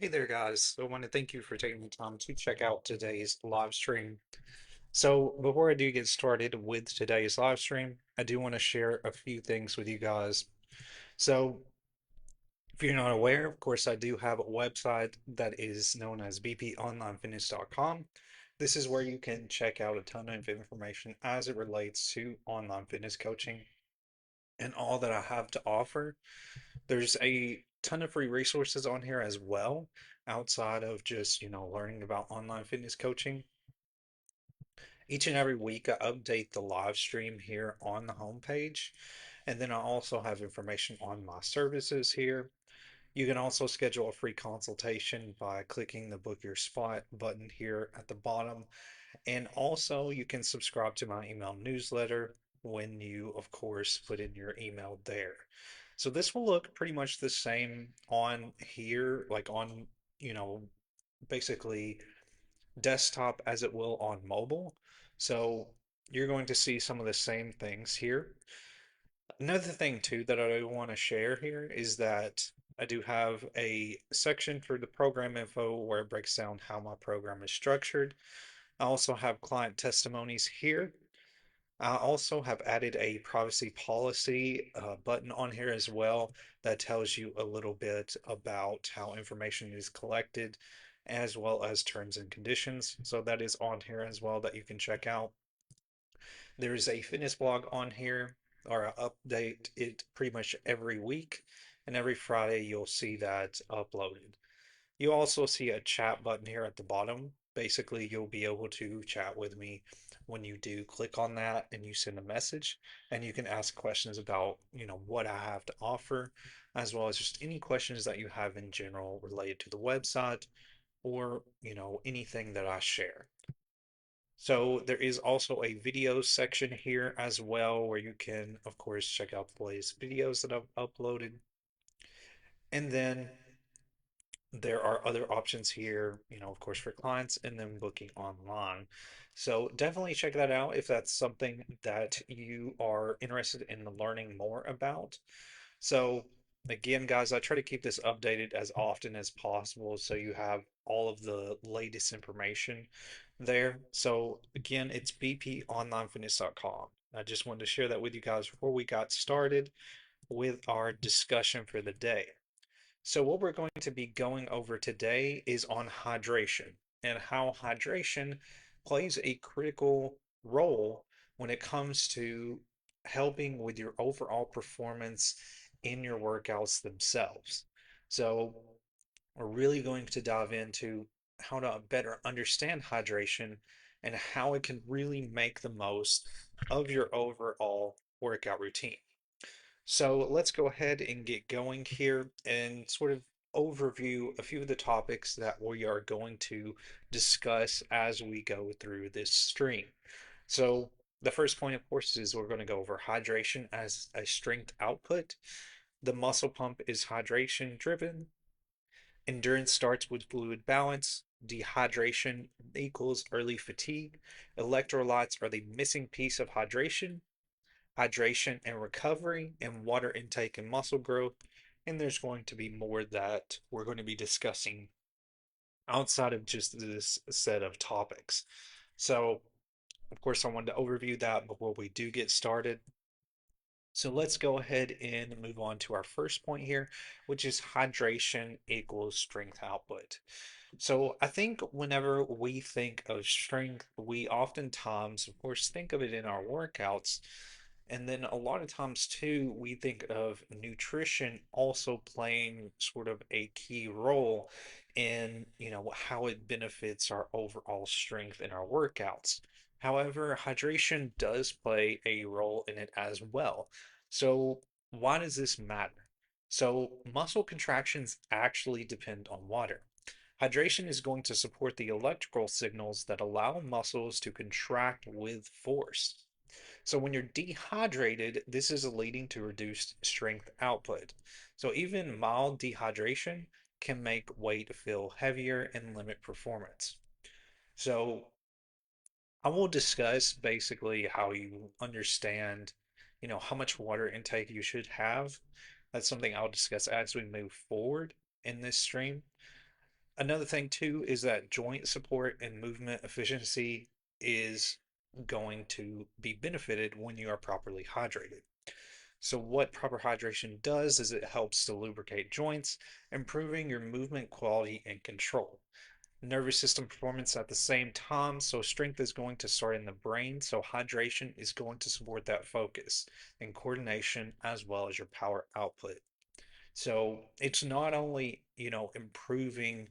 Hey there, guys. I want to thank you for taking the time to check out today's live stream. So, before I do get started with today's live stream, I do want to share a few things with you guys. So, if you're not aware, of course, I do have a website that is known as bponlinefitness.com. This is where you can check out a ton of information as it relates to online fitness coaching and all that I have to offer. There's a ton of free resources on here as well, outside of just, learning about online fitness coaching. Each and every week, I update the live stream here on the homepage. And then I also have information on my services here. You can also schedule a free consultation by clicking the book your spot button here at the bottom. And also, you can subscribe to my email newsletter when you, of course, put in your email there. So this will look pretty much the same on here, like on, you know, basically desktop as it will on mobile. So you're going to see some of the same things here. Another thing too that I want to share here is that I do have a section for the program info where it breaks down how my program is structured. I also have client testimonies here. I also have added a privacy policy button on here as well that tells you a little bit about how information is collected as well as terms and conditions. So that is on here as well that you can check out. There's a fitness blog on here, or I update it pretty much every week, and every Friday you'll see that uploaded. You also see a chat button here at the bottom. Basically, you'll be able to chat with me when you do click on that and you send a message, and you can ask questions about, what I have to offer, as well as just any questions that you have in general related to the website or, anything that I share. So there is also a video section here as well where you can, of course, check out the latest videos that I've uploaded. And then there are other options here, of course, for clients and then booking online. So definitely check that out if that's something that you are interested in learning more about. So again, guys, I try to keep this updated as often as possible so you have all of the latest information there. So again, it's bponlinefitness.com. I just wanted to share that with you guys before we got started with our discussion for the day. So what we're going to be going over today is on hydration and how hydration plays a critical role when it comes to helping with your overall performance in your workouts themselves. So we're really going to dive into how to better understand hydration and how it can really make the most of your overall workout routine. So let's go ahead and get going here and sort of overview a few of the topics that we are going to discuss as we go through this stream. So the first point, of course, is we're going to go over hydration as a strength output. The muscle pump is hydration driven. Endurance starts with fluid balance. Dehydration equals early fatigue. Electrolytes are the missing piece of hydration. Hydration and recovery, and water intake and muscle growth. And there's going to be more that we're going to be discussing outside of just this set of topics. So, of course, I wanted to overview that before we do get started. So let's go ahead and move on to our first point here, which is hydration equals strength output. So I think whenever we think of strength, we oftentimes, of course, think of it in our workouts. And then a lot of times too, we think of nutrition also playing sort of a key role in, how it benefits our overall strength in our workouts. However, hydration does play a role in it as well. So why does this matter? So muscle contractions actually depend on water. Hydration is going to support the electrical signals that allow muscles to contract with force. So when you're dehydrated, this is leading to reduced strength output. So even mild dehydration can make weight feel heavier and limit performance. So I will discuss basically how you understand, how much water intake you should have. That's something I'll discuss as we move forward in this stream. Another thing too is that joint support and movement efficiency is going to be benefited when you are properly hydrated. So what proper hydration does is it helps to lubricate joints, improving your movement quality and control. Nervous system performance at the same time, so strength is going to start in the brain, so hydration is going to support that focus and coordination as well as your power output. So it's not only, improving,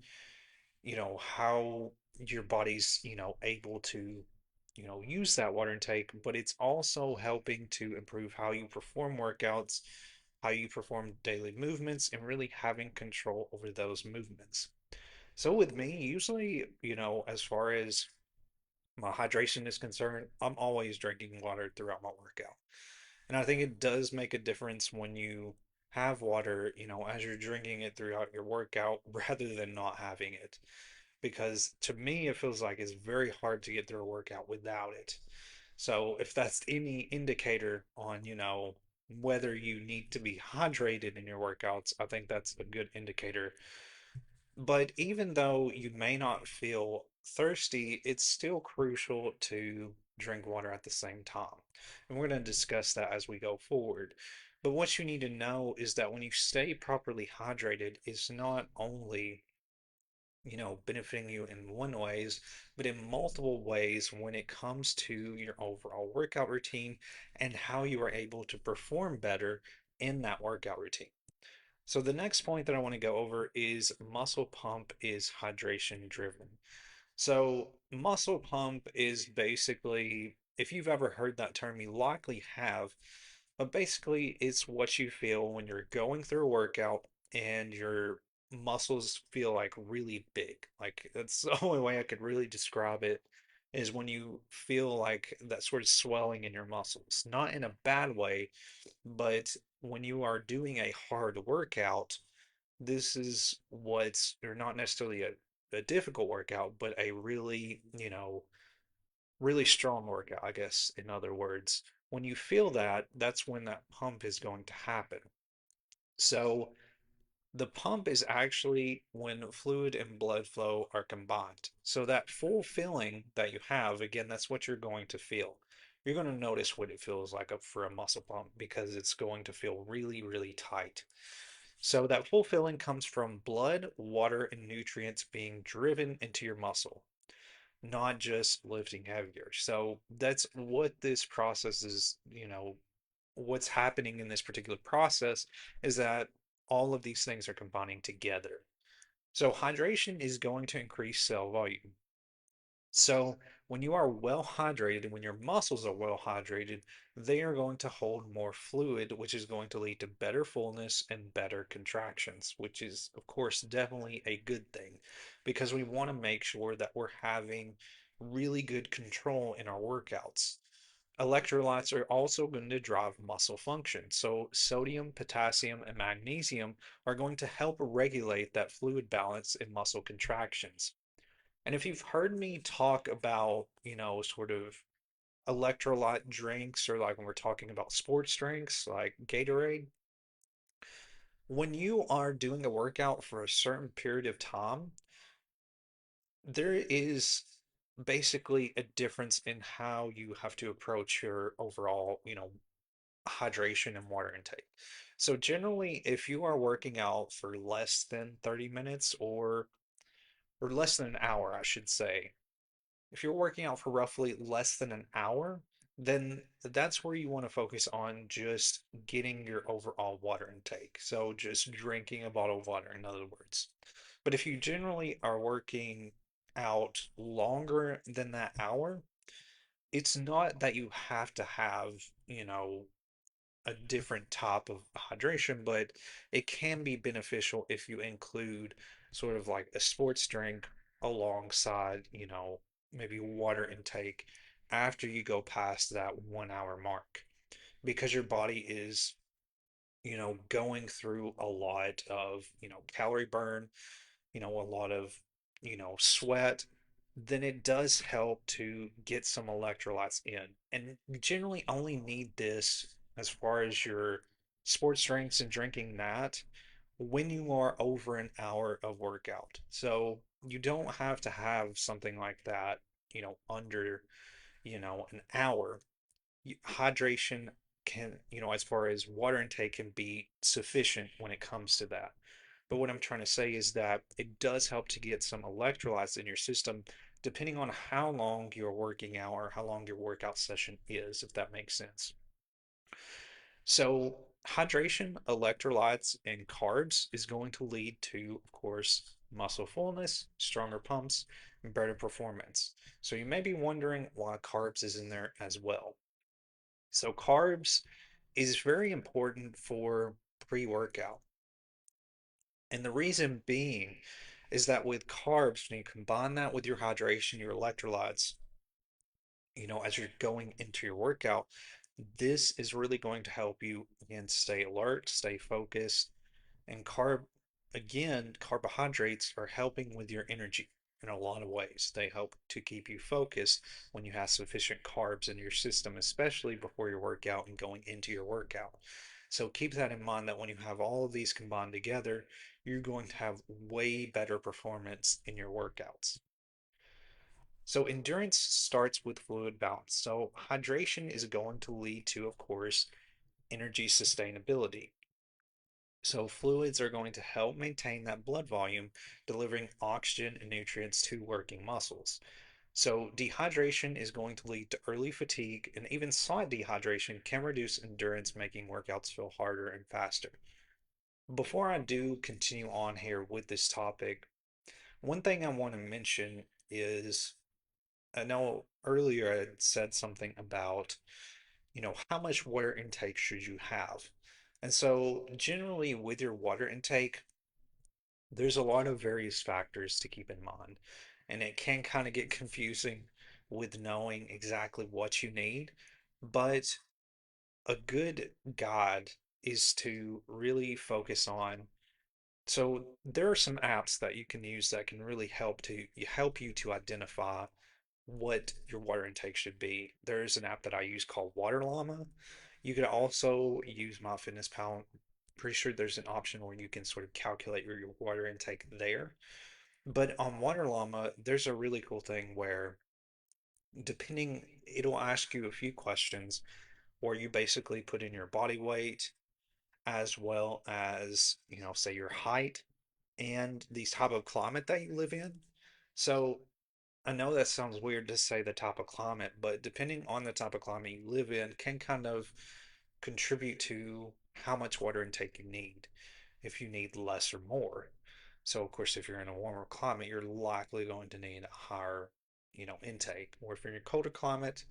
how your body's, able to, use that water intake, but it's also helping to improve how you perform workouts, how you perform daily movements, and really having control over those movements. So with me, usually, as far as my hydration is concerned, I'm always drinking water throughout my workout. And I think it does make a difference when you have water, as you're drinking it throughout your workout rather than not having it. Because to me, it feels like it's very hard to get through a workout without it. So if that's any indicator on, whether you need to be hydrated in your workouts, I think that's a good indicator. But even though you may not feel thirsty, it's still crucial to drink water at the same time. And we're going to discuss that as we go forward. But what you need to know is that when you stay properly hydrated, it's not only, benefiting you in one ways, but in multiple ways when it comes to your overall workout routine and how you are able to perform better in that workout routine. So the next point that I want to go over is muscle pump is hydration driven. So muscle pump is basically, if you've ever heard that term, you likely have, but basically it's what you feel when you're going through a workout and your muscles feel like really big. Like that's the only way I could really describe it is when you feel like that sort of swelling in your muscles. Not in a bad way, but when you are doing a hard workout, this is what's, or not necessarily a difficult workout, but a really, really strong workout, I guess, in other words. When you feel that, that's when that pump is going to happen. So the pump is actually when fluid and blood flow are combined. So that full feeling that you have, again, that's what you're going to feel. You're going to notice what it feels like up for a muscle pump because it's going to feel really, really tight. So that full filling comes from blood, water, and nutrients being driven into your muscle, not just lifting heavier. So that's what this process is, what's happening in this particular process is that all of these things are combining together. So hydration is going to increase cell volume. So when you are well hydrated and when your muscles are well hydrated, they are going to hold more fluid, which is going to lead to better fullness and better contractions, which is, of course, definitely a good thing because we want to make sure that we're having really good control in our workouts. Electrolytes are also going to drive muscle function. So sodium, potassium, and magnesium are going to help regulate that fluid balance in muscle contractions. And if you've heard me talk about, sort of electrolyte drinks or like when we're talking about sports drinks like Gatorade, when you are doing a workout for a certain period of time, there is basically a difference in how you have to approach your overall, hydration and water intake. So generally, if you are working out for less than 30 minutes or less than an hour, I should say, if you're working out for roughly less than an hour, then that's where you want to focus on just getting your overall water intake. So just drinking a bottle of water, in other words. But if you generally are working out longer than that hour, it's not that you have to have, a different type of hydration, but it can be beneficial if you include sort of like a sports drink alongside, maybe water intake after you go past that 1 hour mark because your body is, going through a lot of, calorie burn, a lot of, sweat, then it does help to get some electrolytes in. And you generally only need this as far as your sports drinks and drinking that. when you are over an hour of workout. So you don't have to have something like that, under, an hour. Hydration can, as far as water intake can be sufficient when it comes to that. But what I'm trying to say is that it does help to get some electrolytes in your system, depending on how long you're working out or how long your workout session is, if that makes sense. So, hydration, electrolytes, and carbs is going to lead to, of course, muscle fullness, stronger pumps, and better performance. So, you may be wondering why carbs is in there as well. So, carbs is very important for pre-workout. And the reason being is that with carbs, when you combine that with your hydration, your electrolytes, as you're going into your workout, this is really going to help you again stay alert, stay focused, and carbohydrates are helping with your energy in a lot of ways. They help to keep you focused when you have sufficient carbs in your system, especially before your workout and going into your workout. So keep that in mind that when you have all of these combined together, you're going to have way better performance in your workouts. So endurance starts with fluid balance. So hydration is going to lead to, of course, energy sustainability. So fluids are going to help maintain that blood volume, delivering oxygen and nutrients to working muscles. So dehydration is going to lead to early fatigue, and even slight dehydration can reduce endurance, making workouts feel harder and faster. Before I do continue on here with this topic, one thing I want to mention is I know earlier I had said something about, how much water intake should you have? And so generally with your water intake, there's a lot of various factors to keep in mind, and it can kind of get confusing with knowing exactly what you need. But a good guide is to really focus on. So there are some apps that you can use that can really help you to identify what your water intake should be. There's an app that I use called Water Llama. You could also use MyFitnessPal. Pretty sure there's an option where you can sort of calculate your water intake there. But on Water Llama, there's a really cool thing where it'll ask you a few questions where you basically put in your body weight as well as, say your height and the type of climate that you live in. So I know that sounds weird to say the type of climate, but depending on the type of climate you live in can kind of contribute to how much water intake you need, if you need less or more. So of course, if you're in a warmer climate, you're likely going to need a higher, intake. Or if you're in a colder climate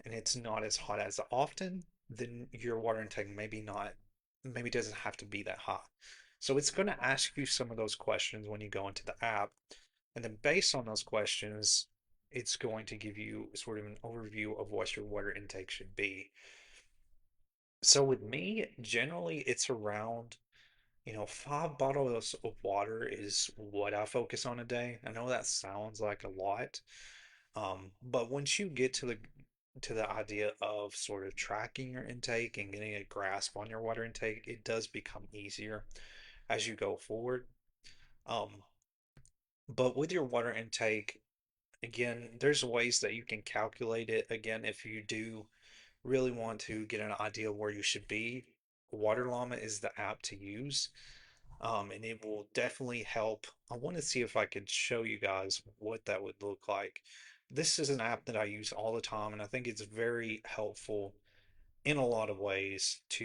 and it's not as hot as often, then your water intake maybe doesn't have to be that high. So it's going to ask you some of those questions when you go into the app. And then based on those questions, it's going to give you sort of an overview of what your water intake should be. So with me, generally it's around, 5 bottles of water is what I focus on a day. I know that sounds like a lot, but once you get to the idea of sort of tracking your intake and getting a grasp on your water intake, it does become easier as you go forward. Um, but with your water intake, again, there's ways that you can calculate it. Again, if you do really want to get an idea of where you should be, Water Llama is the app to use. And it will definitely help. I want to see if I could show you guys what that would look like. This is an app that I use all the time, and I think it's very helpful in a lot of ways I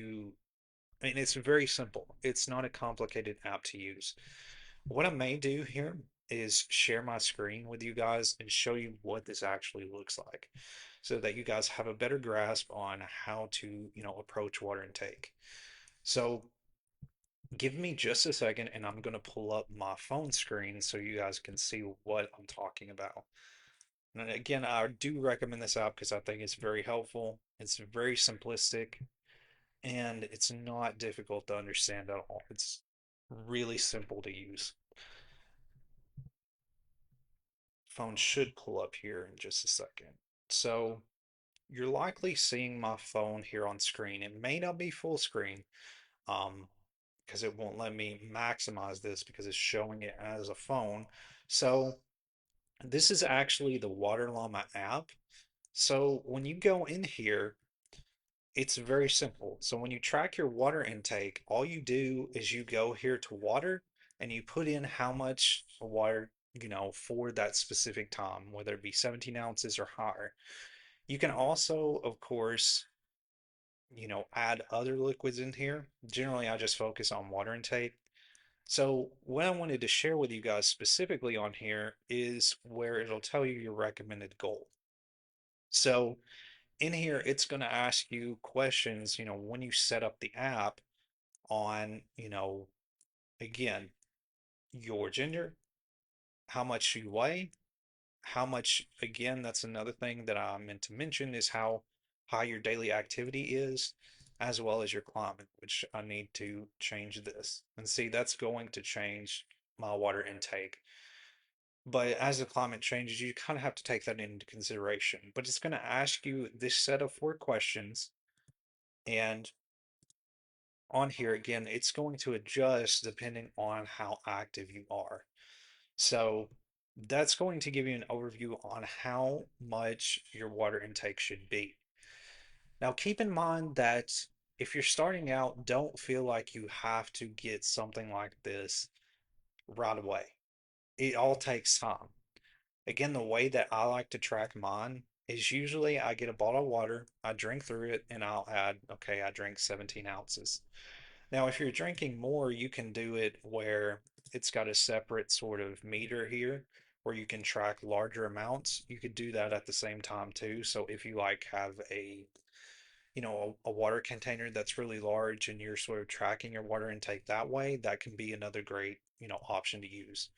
mean, it's very simple. It's not a complicated app to use. What I may do here is share my screen with you guys and show you what this actually looks like so that you guys have a better grasp on how to, approach water intake. So give me just a second and I'm going to pull up my phone screen so you guys can see what I'm talking about. And again, I do recommend this app because I think it's very helpful. It's very simplistic and it's not difficult to understand at all. It's really simple to use. Phone should pull up here in just a second. So you're likely seeing my phone here on screen. It may not be full screen, um, because it won't let me maximize this because it's showing it as a phone. So this is actually the Water Llama app. So when you go in here, it's very simple. So when you track your water intake, all you do is you go here to water and you put in how much water, for that specific time, whether it be 17 ounces or higher. You can also, of course, add other liquids in here. Generally, I just focus on water intake. So what I wanted to share with you guys specifically on here is where it'll tell you your recommended goal. So in here, it's going to ask you questions, when you set up the app on, again, your gender, how much you weigh, how much, again, that's another thing that I meant to mention is how high your daily activity is, as well as your climate, which I need to change this. And see, that's going to change my water intake. But as the climate changes, you kind of have to take that into consideration. But it's going to ask you this set of 4 questions. And on here, again, it's going to adjust depending on how active you are. So that's going to give you an overview on how much your water intake should be. Now, keep in mind that if you're starting out, don't feel like you have to get something like this right away. It all takes time. Again, the way that I like to track mine is usually I get a bottle of water, I drink through it, and I'll add, okay, I drink 17 ounces. Now, if you're drinking more, you can do it where it's got a separate sort of meter here where you can track larger amounts. You could do that at the same time too. So if you like have a water container that's really large and you're sort of tracking your water intake that way, that can be another great, option to use.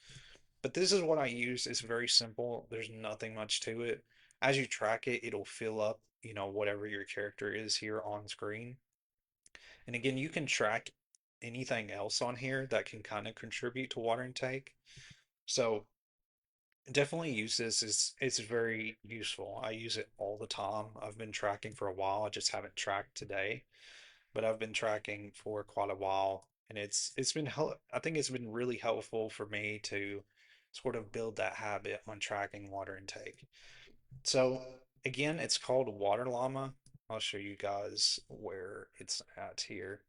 But this is what I use. It's very simple. There's nothing much to it. As you track it, it'll fill up, whatever your character is here on screen. And again, you can track anything else on here that can kind of contribute to water intake. So definitely use this. It's very useful. I use it all the time. I've been tracking for a while. I just haven't tracked today, but I've been tracking for quite a while, and it's been I think it's been really helpful for me to sort of build that habit on tracking water intake. So again, it's called Water Llama. I'll show you guys where it's at here.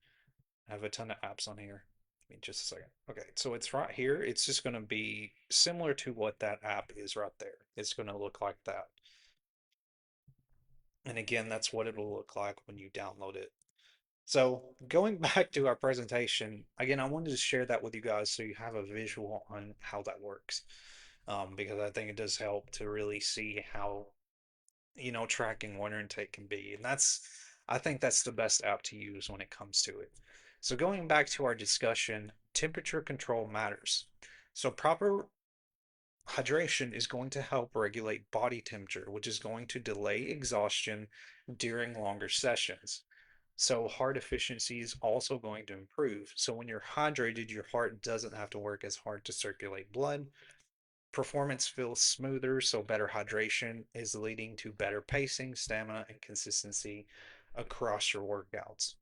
I have a ton of apps on here. Give me just a second. Okay, so it's right here. It's just going to be similar to what that app is right there. It's going to look like that. And again, that's what it'll look like when you download it. So going back to our presentation, again, I wanted to share that with you guys so you have a visual on how that works. Because I think it does help to really see how, tracking water intake can be. And I think that's the best app to use when it comes to it. So going back to our discussion, temperature control matters. So proper hydration is going to help regulate body temperature, which is going to delay exhaustion during longer sessions. So heart efficiency is also going to improve. So when you're hydrated, your heart doesn't have to work as hard to circulate blood. Performance feels smoother, so better hydration is leading to better pacing, stamina, and consistency across your workouts.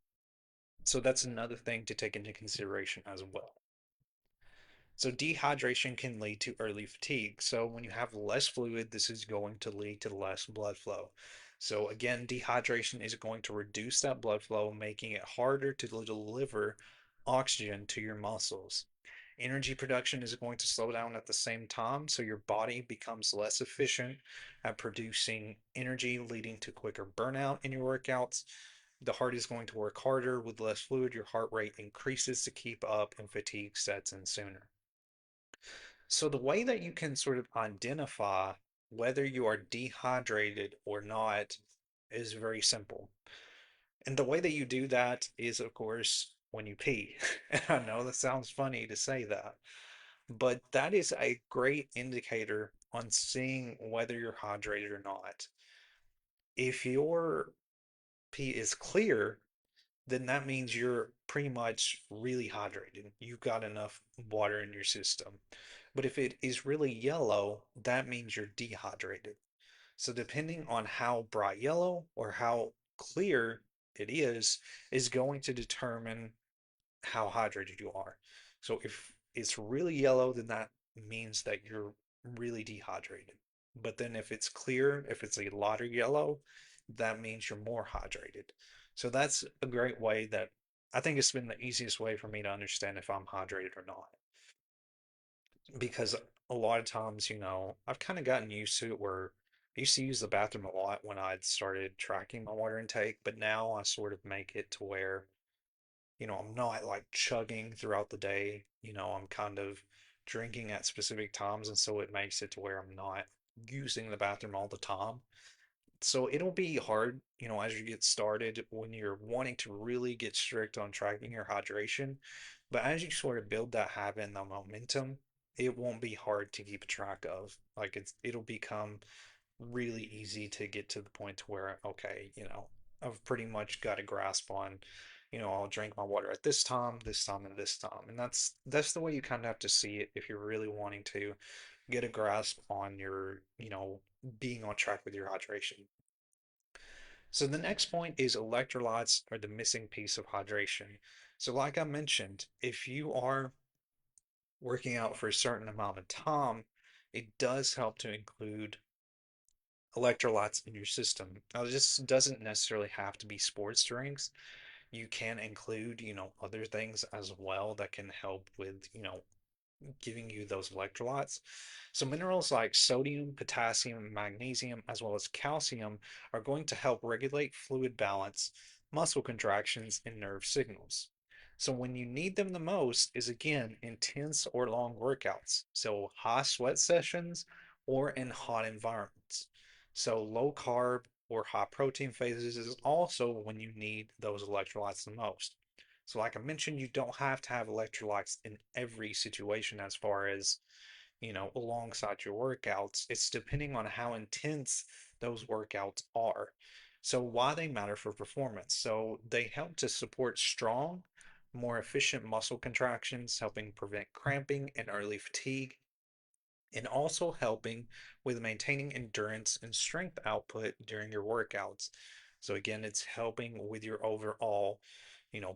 So that's another thing to take into consideration as well. So dehydration can lead to early fatigue. So when you have less fluid, this is going to lead to less blood flow. So again, dehydration is going to reduce that blood flow, making it harder to deliver oxygen to your muscles. Energy production is going to slow down at the same time, so your body becomes less efficient at producing energy, leading to quicker burnout in your workouts. The heart is going to work harder with less fluid. Your heart rate increases to keep up, and fatigue sets in sooner. So, the way that you can sort of identify whether you are dehydrated or not is very simple. And the way that you do that is, of course, when you pee. And I know that sounds funny to say that, but that is a great indicator on seeing whether you're hydrated or not. If your pee is clear, then that means you're pretty much really hydrated. You've got enough water in your system. But if it is really yellow, that means you're dehydrated. So depending on how bright yellow or how clear it is going to determine how hydrated you are. So if it's really yellow, then that means that you're really dehydrated. But then if it's clear, if it's a lighter yellow, that means you're more hydrated. So that's a great way that I think it's been the easiest way for me to understand if I'm hydrated or not. Because a lot of times, I've kind of gotten used to it where I used to use the bathroom a lot when I'd started tracking my water intake, but now I sort of make it to where I'm not like chugging throughout the day. I'm kind of drinking at specific times, and so it makes it to where I'm not using the bathroom all the time. So it'll be hard, as you get started when you're wanting to really get strict on tracking your hydration. But as you sort of build that habit and the momentum, it won't be hard to keep track of. Like it'll become really easy to get to the point where, okay, I've pretty much got a grasp on, I'll drink my water at this time, and this time. And that's the way you kind of have to see it if you're really wanting to get a grasp on your, being on track with your hydration. So the next point is electrolytes are the missing piece of hydration. So like I mentioned, if you are working out for a certain amount of time, it does help to include electrolytes in your system. Now, this doesn't necessarily have to be sports drinks. You can include, other things as well that can help with, giving you those electrolytes. So minerals like sodium, potassium, magnesium, as well as calcium are going to help regulate fluid balance, muscle contractions, and nerve signals. So when you need them the most is again intense or long workouts. So high sweat sessions or in hot environments. So low carb or high protein phases is also when you need those electrolytes the most. So, like I mentioned, you don't have to have electrolytes in every situation as far as, alongside your workouts. It's depending on how intense those workouts are. So, why they matter for performance. So, they help to support strong, more efficient muscle contractions, helping prevent cramping and early fatigue, and also helping with maintaining endurance and strength output during your workouts. So again, it's helping with your overall,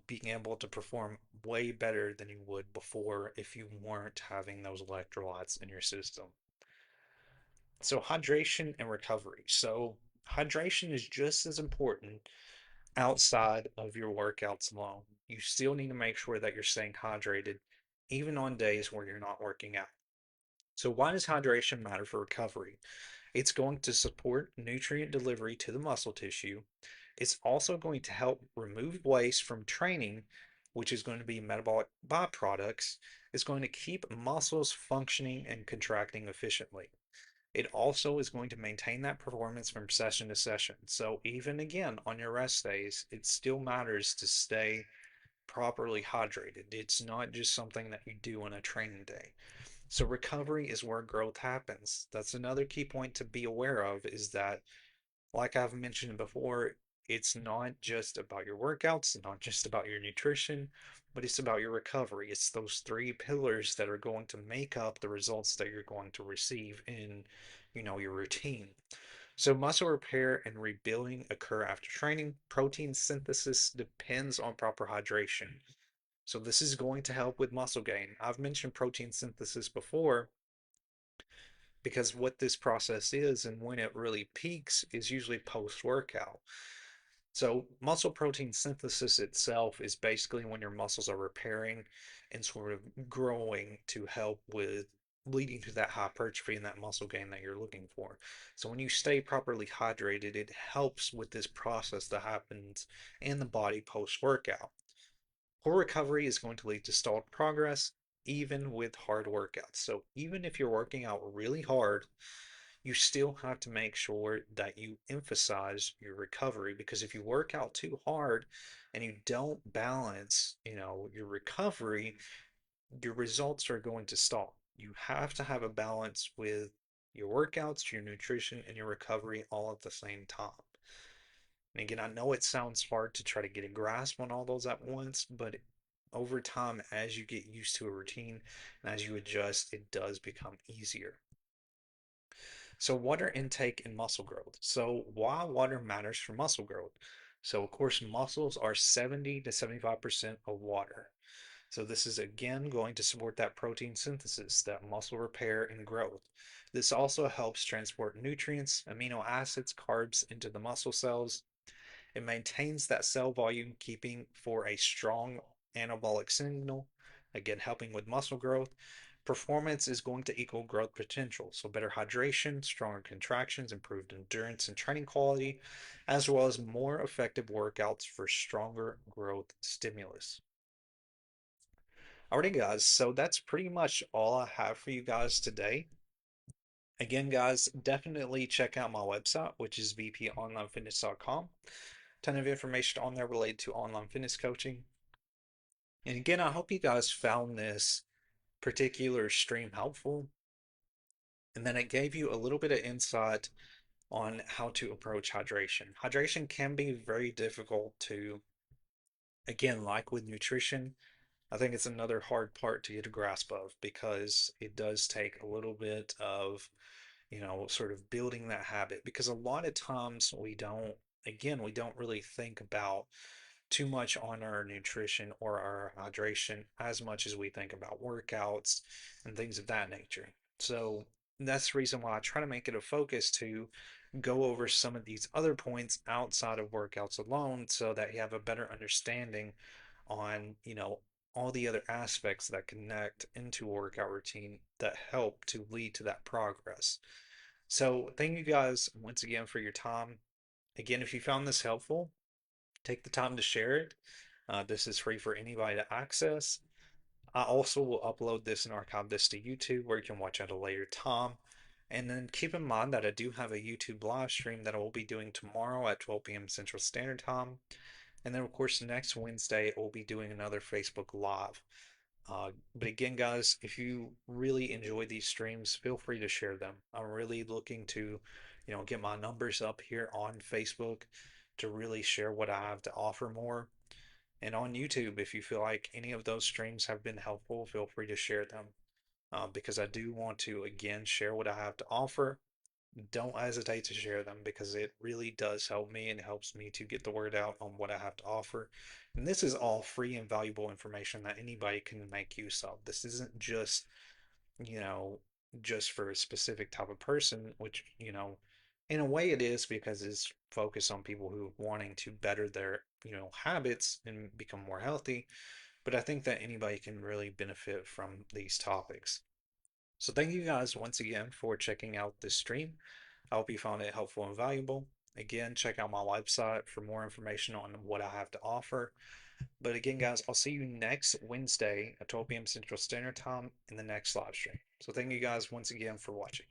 being able to perform way better than you would before if you weren't having those electrolytes in your system. So hydration and recovery. So hydration is just as important outside of your workouts alone. You still need to make sure that you're staying hydrated even on days where you're not working out. So why does hydration matter for recovery? It's going to support nutrient delivery to the muscle tissue. It's also going to help remove waste from training, which is going to be metabolic byproducts. It's going to keep muscles functioning and contracting efficiently. It also is going to maintain that performance from session to session. So even again on your rest days, it still matters to stay properly hydrated. It's not just something that you do on a training day. So recovery is where growth happens. That's another key point to be aware of is that, like I've mentioned before, it's not just about your workouts, it's not just about your nutrition, but it's about your recovery. It's those three pillars that are going to make up the results that you're going to receive in, your routine. So muscle repair and rebuilding occur after training. Protein synthesis depends on proper hydration. So this is going to help with muscle gain. I've mentioned protein synthesis before because what this process is and when it really peaks is usually post workout. So, muscle protein synthesis itself is basically when your muscles are repairing and sort of growing to help with leading to that hypertrophy and that muscle gain that you're looking for. So, when you stay properly hydrated, it helps with this process that happens in the body post workout. Poor recovery is going to lead to stalled progress, even with hard workouts. So, even if you're working out really hard, you still have to make sure that you emphasize your recovery because if you work out too hard and you don't balance, your recovery, your results are going to stall. You have to have a balance with your workouts, your nutrition, and your recovery all at the same time. And again, I know it sounds hard to try to get a grasp on all those at once, but over time, as you get used to a routine and as you adjust, it does become easier. So, water intake and muscle growth. So, why water matters for muscle growth. So, of course, muscles are 70 to 75% of water. So this is again going to support that protein synthesis, that muscle repair and growth. This also helps transport nutrients, amino acids, carbs into the muscle cells. It maintains that cell volume, keeping for a strong anabolic signal, again, helping with muscle growth. Performance is going to equal growth potential. So, better hydration, stronger contractions, improved endurance and training quality, as well as more effective workouts for stronger growth stimulus. Alrighty, guys, so that's pretty much all I have for you guys today. Again, guys, definitely check out my website, which is vponlinefitness.com. Ton of information on there related to online fitness coaching. And again, I hope you guys found this particular stream helpful and then it gave you a little bit of insight on how to approach hydration. Hydration can be very difficult to, again, like with nutrition, I think it's another hard part to get a grasp of because it does take a little bit of, sort of building that habit because a lot of times we don't really think about too much on our nutrition or our hydration as much as we think about workouts and things of that nature. So that's the reason why I try to make it a focus to go over some of these other points outside of workouts alone so that you have a better understanding on, all the other aspects that connect into a workout routine that help to lead to that progress. So, thank you guys once again for your time. Again, if you found this helpful, take the time to share it. This is free for anybody to access. I also will upload this and archive this to YouTube where you can watch at a later time. And then keep in mind that I do have a YouTube live stream that I will be doing tomorrow at 12 p.m. Central Standard Time. And then, of course, next Wednesday, we'll be doing another Facebook Live. But again, guys, if you really enjoy these streams, feel free to share them. I'm really looking to, get my numbers up here on Facebook to really share what I have to offer more. And on YouTube, if you feel like any of those streams have been helpful, feel free to share them because I do want to, again, share what I have to offer. Don't hesitate to share them because it really does help me and helps me to get the word out on what I have to offer. And this is all free and valuable information that anybody can make use of. This isn't just, you know, just for a specific type of person, which, in a way it is because it's focused on people who are wanting to better their, habits and become more healthy. But I think that anybody can really benefit from these topics. So thank you guys once again for checking out this stream. I hope you found it helpful and valuable. Again, check out my website for more information on what I have to offer. But again, guys, I'll see you next Wednesday at 12 p.m. Central Standard Time in the next live stream. So thank you guys once again for watching.